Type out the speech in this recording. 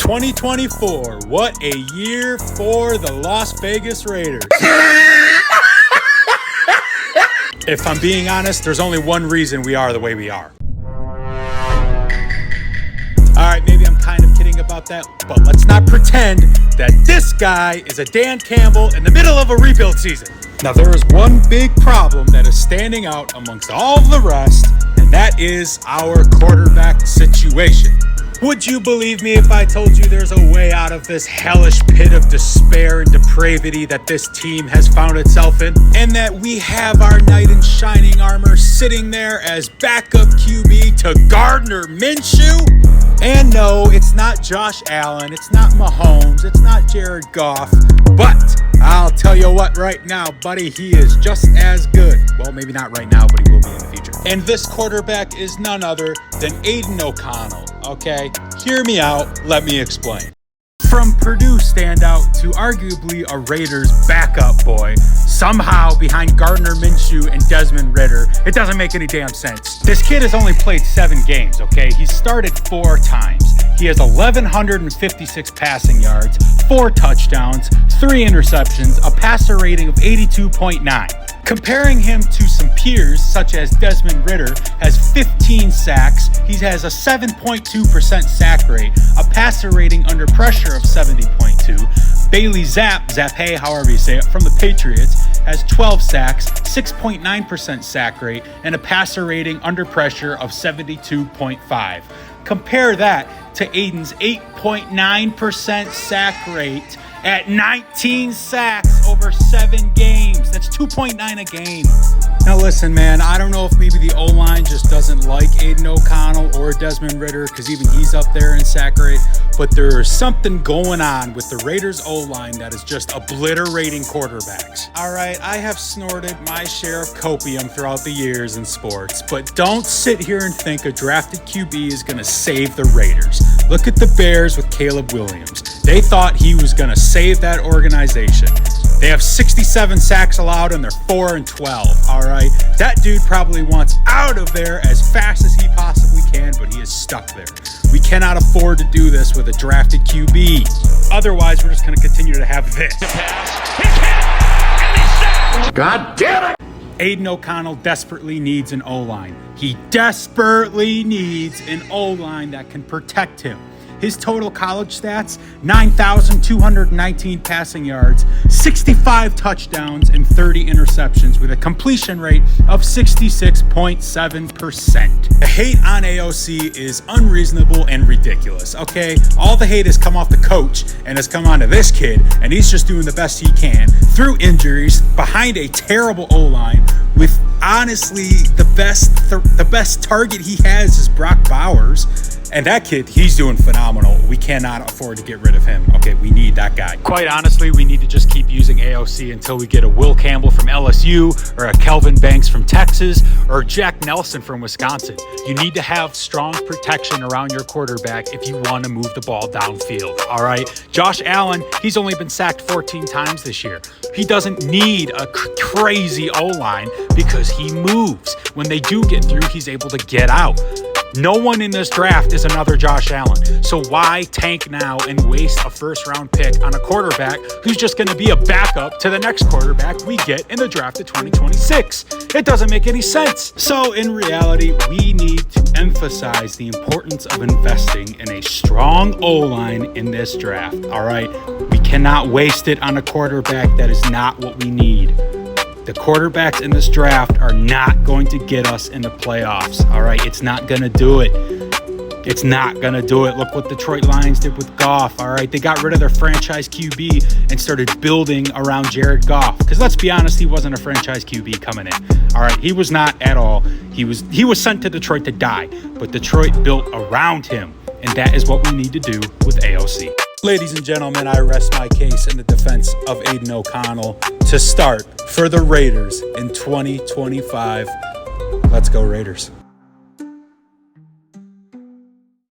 2024, what a year for the Las Vegas Raiders. If I'm being honest, there's only one reason we are the way we are. All right, maybe I'm kind of kidding about that, but let's not pretend that this guy is a Dan Campbell in the middle of a rebuild season. Now, there is one big problem that is standing out amongst all the rest, and that is our quarterback situation. Would you believe me if I told you there's a way out of this hellish pit of despair and depravity that this team has found itself in? And that we have our knight in shining armor sitting there as backup QB to Gardner Minshew? And no, it's not Josh Allen, it's not Mahomes, it's not Jared Goff, but I'll tell you what right now, buddy, he is just as good. Well, maybe not right now, but he will be in the future. And this quarterback is none other than Aidan O'Connell, okay? Hear me out, let me explain. From Purdue standout to arguably a Raiders backup boy, somehow behind Gardner Minshew and Desmond Ridder, it doesn't make any damn sense. This kid has only played 7 games, okay? He's started 4 times. He has 1,156 passing yards, 4 touchdowns, 3 interceptions, a passer rating of 82.9. Comparing him to some peers, such as Desmond Ridder, has 15 sacks. He has a 7.2% sack rate, a passer rating under pressure of 70.2. Bailey Zappi, however you say it, from the Patriots, has 12 sacks, 6.9% sack rate, and a passer rating under pressure of 72.5. Compare that to Aidan's 8.9% sack rate at 19 sacks over 7 games. That's 2.9 a game. Now listen, man, I don't know if maybe the O-line just doesn't like Aidan O'Connell or Desmond Ridder, because even he's up there in sack rate, but there's something going on with the Raiders O-line that is just obliterating quarterbacks. All right, I have snorted my share of copium throughout the years in sports, but don't sit here and think a drafted QB is going to save the Raiders. Look at the Bears with Caleb Williams. They thought he was going to save that organization. They have 67 sacks allowed and they're 4-12, all right? That dude probably wants out of there as fast as he possibly can, but he is stuck there. We cannot afford to do this with a drafted QB. Otherwise, we're just going to continue to have this. God damn it! Aidan O'Connell desperately needs an O-line. He desperately needs an O-line that can protect him. His total college stats, 9,219 passing yards, 65 touchdowns, and 30 interceptions with a completion rate of 66.7%. The hate on AOC is unreasonable and ridiculous, okay? All the hate has come off the coach and has come onto this kid, and he's just doing the best he can through injuries behind a terrible O-line with honestly the best target he has is Brock Bowers. And that kid, he's doing phenomenal. We cannot afford to get rid of him. Okay, we need that guy. Quite honestly, we need to just keep using AOC until we get a Will Campbell from LSU or a Kelvin Banks from Texas or Jack Nelson from Wisconsin. You need to have strong protection around your quarterback if you want to move the ball downfield, all right? Josh Allen, he's only been sacked 14 times this year. He doesn't need a crazy O-line because he moves. When they do get through, he's able to get out. No one in this draft is another Josh Allen. So why tank now and waste a first-round pick on a quarterback who's just going to be a backup to the next quarterback we get in the draft of 2026? It doesn't make any sense. So in reality, we need to emphasize the importance of investing in a strong O-line in this draft, all right? We cannot waste it on a quarterback. That is not what we need. The quarterbacks in this draft are not going to get us in the playoffs, all right? It's not going to do it. It's not going to do it. Look what Detroit Lions did with Goff, all right? They got rid of their franchise QB and started building around Jared Goff. Because let's be honest, he wasn't a franchise QB coming in, all right? He was not at all. He was sent to Detroit to die, but Detroit built around him, and that is what we need to do with AOC. Ladies and gentlemen, I rest my case in the defense of Aidan O'Connell to start for the Raiders in 2025. Let's go Raiders.